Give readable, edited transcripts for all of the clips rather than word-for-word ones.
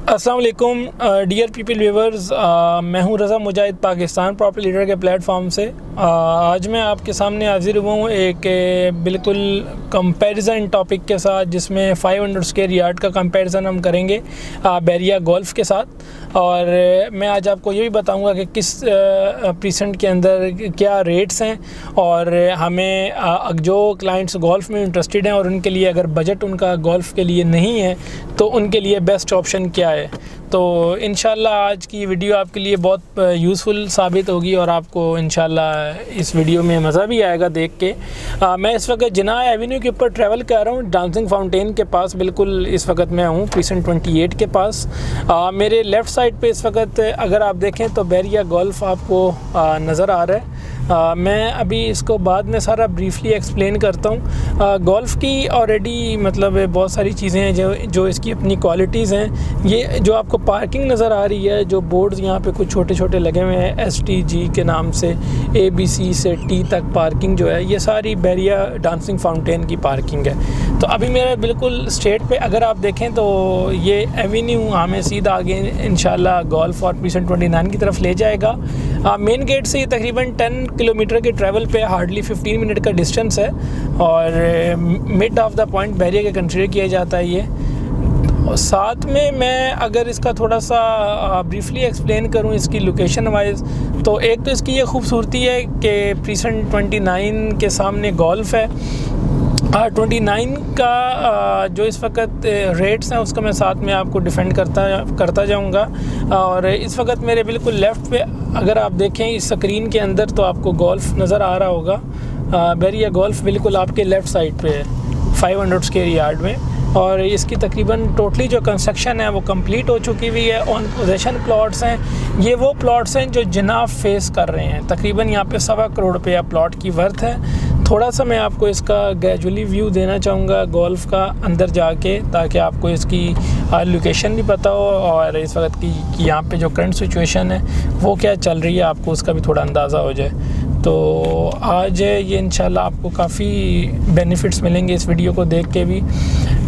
अस्सलाम वालेकुम dear people viewers, मैं हूं रज़ा मुजाहिद पाकिस्तान प्रॉपर्टी लीडर के प्लेटफॉर्म से। आज मैं आपके सामने हाजिर हुआ हूं एक बिल्कुल कंपैरिजन टॉपिक के साथ, जिसमें 500 स्क्वायर यार्ड का कंपैरिजन हम करेंगे बैरिया गोल्फ के साथ। और मैं आज आपको ये भी बताऊंगा कि किस प्रीसेंट के अंदर क्या रेट्स हैं, और हमें जो क्लाइंट्स गोल्फ में इंटरेस्टेड हैं और उनके लिए अगर बजट उनका गोल्फ के लिए नहीं है तो उनके लिए बेस्ट ऑप्शन क्या है। तो इंशाल्लाह आज की वीडियो आपके लिए बहुत यूज़फुल साबित होगी और आपको इंशाल्लाह इस वीडियो में मज़ा भी आएगा देख के। मैं इस वक्त जिना एवेन्यू के ऊपर ट्रैवल कर रहा हूँ, डांसिंग फाउंटेन के पास बिल्कुल इस वक्त मैं हूँ प्रीसेंट 28 के पास। मेरे लेफ़्ट साइड पे इस वक्त अगर आप देखें तो बैरिया गोल्फ आपको नज़र आ रहा है। मैं अभी इसको बाद में सारा ब्रीफली एक्सप्लेन करता हूँ। गोल्फ़ की ऑलरेडी मतलब बहुत सारी चीज़ें हैं जो इसकी अपनी क्वालिटीज़ हैं। ये जो आपको पार्किंग नज़र आ रही है, जो बोर्ड्स यहाँ पे कुछ छोटे छोटे लगे हुए हैं STG के नाम से, ABC से T तक पार्किंग जो है, ये सारी बैरिया डांसिंग फाउंटेन की पार्किंग है। तो अभी मेरे बिल्कुल स्ट्रेट पे अगर आप देखें तो ये एवेन्यू हमें सीधा आगे इंशाल्लाह गोल्फ और प्रीसेंट 29 की तरफ ले जाएगा। मेन गेट से ये तकरीबन 10 किलोमीटर के ट्रैवल पे हार्डली 15 मिनट का डिस्टेंस है, और मिड ऑफ द पॉइंट बैरिया के कंसिडर किया जाता है ये। और साथ में मैं अगर इसका थोड़ा सा ब्रीफली एक्सप्लेन करूं इसकी लोकेशन वाइज, तो एक तो इसकी ये खूबसूरती है कि प्रीसेंट 29 के सामने गोल्फ है। 29 का जो इस वक्त रेट्स हैं उसका मैं साथ में आपको डिफेंड करता जाऊंगा। और इस वक्त मेरे बिल्कुल लेफ़्ट पे अगर आप देखें इस स्क्रीन के अंदर तो आपको गोल्फ नज़र आ रहा होगा। बैरिया गोल्फ बिल्कुल आपके लेफ़्ट साइड पे है 500 स्क्वायर यार्ड में, और इसकी तकरीबन टोटली जो कंस्ट्रक्शन है वो कंप्लीट हो चुकी हुई है। ऑन पोजेशन प्लॉट्स हैं, ये वो प्लॉट्स हैं जो जिनाब फेस कर रहे हैं। तकरीबन यहाँ पे 1.25 करोड़ रुपया प्लॉट की वर्थ है। थोड़ा सा मैं आपको इसका ग्रेजुअली व्यू देना चाहूँगा गोल्फ का अंदर जाके, ताकि आपको इसकी लोकेशन भी पता हो और इस वक्त की यहाँ पे जो करंट सिचुएशन है वो क्या चल रही है, आपको उसका भी थोड़ा अंदाज़ा हो जाए। तो आज ये इंशाल्लाह आपको काफ़ी बेनिफिट्स मिलेंगे इस वीडियो को देख के भी।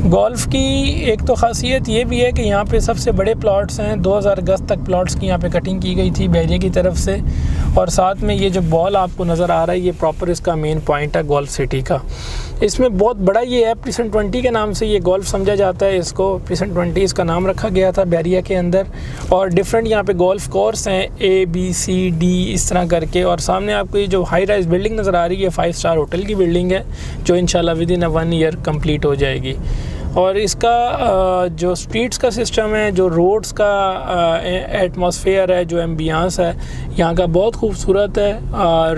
गोल्फ़ की एक तो ख़ासियत ये भी है कि यहाँ पे सबसे बड़े प्लॉट्स हैं, 2000 गज तक प्लॉट्स की यहाँ पे कटिंग की गई थी बैरिया की तरफ से। और साथ में ये जो बॉल आपको नज़र आ रहा है ये प्रॉपर इसका मेन पॉइंट है गोल्फ सिटी का। इसमें बहुत बड़ा ये है, प्रीसेंट 20 के नाम से ये गोल्फ समझा जाता है इसको। प्रीसेंट 20 इसका नाम रखा गया था बैरिया के अंदर, और डिफरेंट यहाँ पे गोल्फ कोर्स हैं ABCD इस तरह करके। और सामने आपको ये जो हाई राइज बिल्डिंग नज़र आ रही है 5 स्टार होटल की बिल्डिंग है, जो इंशाल्लाह विदिन 1 ईयर कंप्लीट हो जाएगी। और इसका जो स्ट्रीट्स का सिस्टम है, जो रोड्स का एटमॉस्फेयर है, जो एम्बियंस है यहाँ का बहुत खूबसूरत है।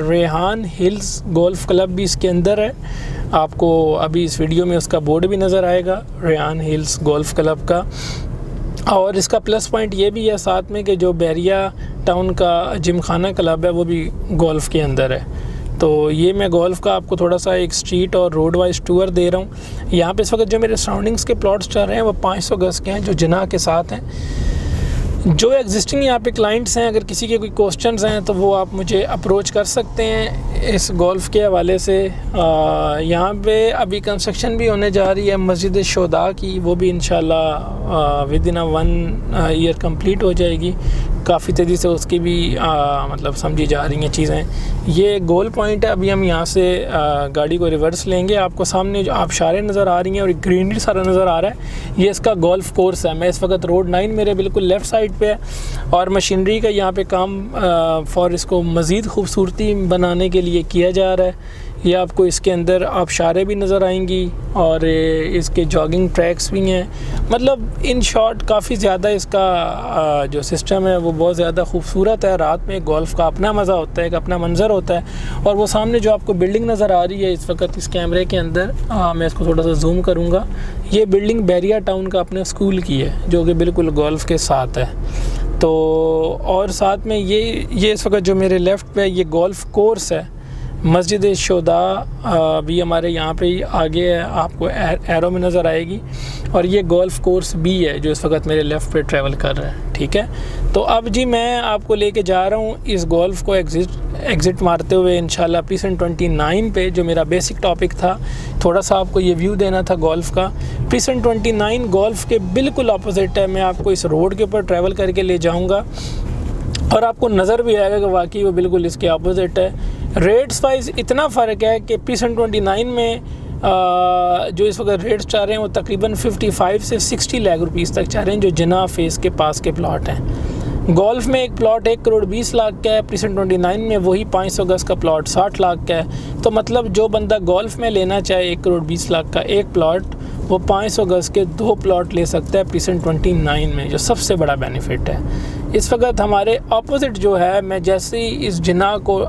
रेहान हिल्स गोल्फ क्लब भी इसके अंदर है। आपको अभी इस वीडियो में उसका बोर्ड भी नज़र आएगा, रेहान हिल्स गोल्फ क्लब का। और इसका प्लस पॉइंट ये भी है साथ में कि जो बैरिया टाउन का जिमखाना क्लब है वो भी गोल्फ के अंदर है। तो ये मैं गोल्फ का आपको थोड़ा सा एक स्ट्रीट और रोड वाइज टूर दे रहा हूँ। यहाँ पे इस वक्त जो मेरे सराउंडिंग्स के प्लॉट्स चल रहे हैं वो 500 गज के हैं, जो जिना के साथ हैं। जो एग्जिस्टिंग यहाँ पे क्लाइंट्स हैं, अगर किसी के कोई क्वेश्चंस हैं तो वो आप मुझे अप्रोच कर सकते हैं इस गोल्फ़ के हवाले से। यहाँ पे अभी कंस्ट्रक्शन भी होने जा रही है मस्जिद शोदा की, वो भी इंशाल्लाह विदिन 1 ईयर कंप्लीट हो जाएगी। काफ़ी तेज़ी से उसकी भी मतलब समझी जा रही हैं चीज़ें। ये गोल पॉइंट है। अभी हम यहाँ से गाड़ी को रिवर्स लेंगे, आपको सामने जो आबशारें नज़र आ रही हैं और ग्रीनरी सारा नज़र आ रहा है, ये इसका गोल्फ़ कोर्स है। मैं इस वक्त रोड 9 मेरे बिल्कुल लेफ़्ट साइड पे है, और मशीनरी का यहाँ पे काम फॉर इसको मज़ीद खूबसूरती बनाने के लिए किया जा रहा है। ये आपको इसके अंदर आबशारें भी नज़र आएंगी और इसके जॉगिंग ट्रैक्स भी हैं। मतलब इन शॉर्ट काफ़ी ज़्यादा इसका जो सिस्टम है वो बहुत ज़्यादा खूबसूरत है। रात में गोल्फ़ का अपना मज़ा होता है, एक अपना मंज़र होता है। और वो सामने जो आपको बिल्डिंग नज़र आ रही है इस वक्त इस कैमरे के अंदर, मैं इसको थोड़ा सा जूम करूँगा, ये बिल्डिंग बैरिया टाउन का अपने स्कूल की है, जो कि बिल्कुल गोल्फ़ के साथ है। तो और साथ में ये इस वक्त जो मेरे लेफ़्ट पे ये गोल्फ़ कोर्स है मस्जिद शोदा भी हमारे यहाँ पे ही आगे है, आपको एरो में नज़र आएगी। और ये गोल्फ कोर्स भी है जो इस वक्त मेरे लेफ़्ट पे ट्रैवल कर रहा है, ठीक है। तो अब जी मैं आपको लेके जा रहा हूँ इस गोल्फ को एग्ज़िट मारते हुए इंशाल्लाह प्रीसेंट 29 पे, जो मेरा बेसिक टॉपिक था। थोड़ा सा आपको ये व्यू देना था गोल्फ का। प्रीसेंट 29 गोल्फ के बिल्कुल अपोजिट है। मैं आपको इस रोड के ऊपर ट्रैवल करके ले जाऊँगा और आपको नज़र भी आएगा कि वाकई वो बिल्कुल इसके अपोजिट है। रेट्स वाइज इतना फ़र्क है कि प्रीसेंट 29 में जो इस वक्त रेट्स चाह रहे हैं वो तकरीबन 55 से 60 लाख रुपीस तक चाह रहे हैं, जो जिना फेस के पास के प्लॉट हैं। गोल्फ में एक प्लॉट 1 करोड़ 20 लाख का है, प्रीसेंट 29 में वही 500 गज़ का प्लॉट 60 लाख का है। तो मतलब जो बंदा गोल्फ में लेना चाहे 1 करोड़ 20 लाख का एक प्लॉट, वो 500 गज़ के 2 प्लॉट ले सकता है प्रीसेंट 29 में, जो सबसे बड़ा बेनिफिट है। इस वक्त हमारे ऑपोजिट जो है, मैं जैसे ही इस जिना को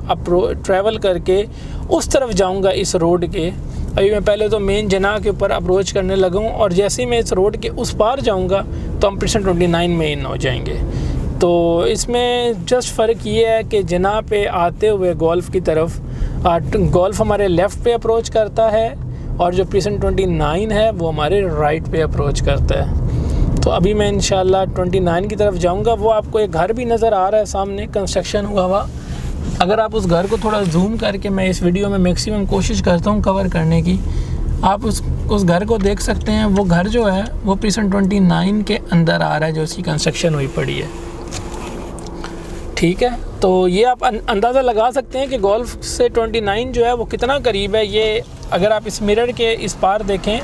ट्रैवल करके उस तरफ जाऊंगा इस रोड के, अभी मैं पहले तो मेन जिना के ऊपर अप्रोच करने लगा हूँ और जैसे ही मैं इस रोड के उस पार जाऊंगा तो हम प्रीसेंट 29 में इन हो जाएंगे। तो इसमें जस्ट फ़र्क ये है कि जिना पे आते हुए गोल्फ की तरफ गोल्फ हमारे लेफ़्ट पे अप्रोच करता है और जो प्रीसेंट 29 है वो हमारे राइट पे अप्रोच करता है। तो अभी मैं इंशाल्लाह 29 की तरफ जाऊंगा। वो आपको एक घर भी नज़र आ रहा है सामने, कंस्ट्रक्शन हुआ। अगर आप उस घर को थोड़ा जूम करके, मैं इस वीडियो में मैक्सिमम कोशिश करता हूँ कवर करने की, आप उस घर को देख सकते हैं। वो घर जो है वो प्रीसेंट 29 के अंदर आ रहा है, जो उसकी कंस्ट्रक्शन हुई पड़ी है, ठीक है। तो ये आप अंदाज़ा लगा सकते हैं कि गोल्फ से 29 जो है वो कितना करीब है। ये अगर आप इस मिरर के इस पार देखें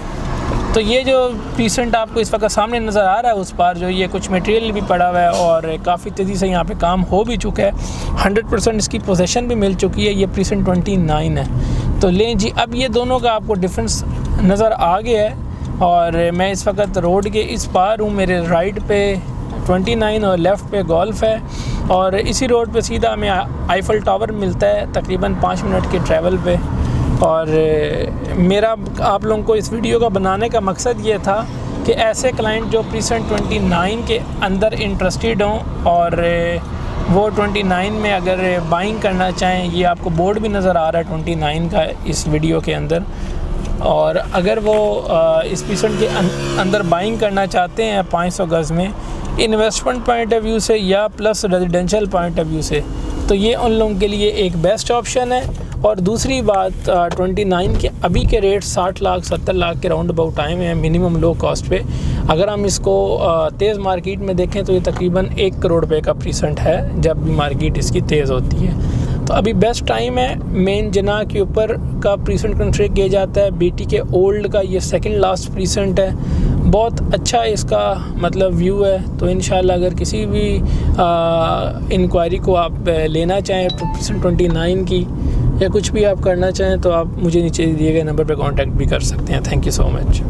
तो ये जो प्रीसेंट आपको इस वक्त सामने नज़र आ रहा है, उस पार जो ये कुछ मटेरियल भी पड़ा हुआ है और काफ़ी तेज़ी से यहाँ पे काम हो भी चुका है। 100% इसकी पोजीशन भी मिल चुकी है। ये प्रीसेंट 29 है। तो लें जी, अब ये दोनों का आपको डिफरेंस नज़र आ गया है और मैं इस वक्त रोड के इस पार हूँ। मेरे राइट पे 29 और लेफ़्ट पे गोल्फ है और इसी रोड पे सीधा हमें आईफल टावर मिलता है तकरीबन 5 मिनट के ट्रैवल पे। और मेरा आप लोगों को इस वीडियो का बनाने का मकसद ये था कि ऐसे क्लाइंट जो प्रीसेंट 29 के अंदर इंटरेस्टेड हों और वो 29 में अगर बाइंग करना चाहें, ये आपको बोर्ड भी नज़र आ रहा है 29 का इस वीडियो के अंदर, और अगर वो इस प्रीसेंट के अंदर बाइंग करना चाहते हैं 500 गज़ में इन्वेस्टमेंट पॉइंट ऑफ व्यू से या plus residential point of view से, तो ये उन लोगों के लिए एक बेस्ट ऑप्शन है। और दूसरी बात 29 के अभी के रेट 60 लाख 70 लाख के राउंड अबाउट आए हुए हैं मिनिमम लो कॉस्ट पे। अगर हम इसको तेज़ मार्केट में देखें तो ये तकरीबन 1 करोड़ रुपए का प्रीसेंट है जब भी मार्केट इसकी तेज़ होती है। तो अभी बेस्ट टाइम है। मेन जिना के ऊपर का प्रीसेंट कंट्रेक्ट किया जाता है। बीटी के ओल्ड का ये सेकंड लास्ट प्रीसेंट है। बहुत अच्छा इसका मतलब व्यू है। तो इंशाल्लाह अगर किसी भी इंक्वायरी को आप लेना चाहें प्रीसेंट 29 की या कुछ भी आप करना चाहें तो आप मुझे नीचे दिए गए नंबर पर कांटेक्ट भी कर सकते हैं। Thank you so much.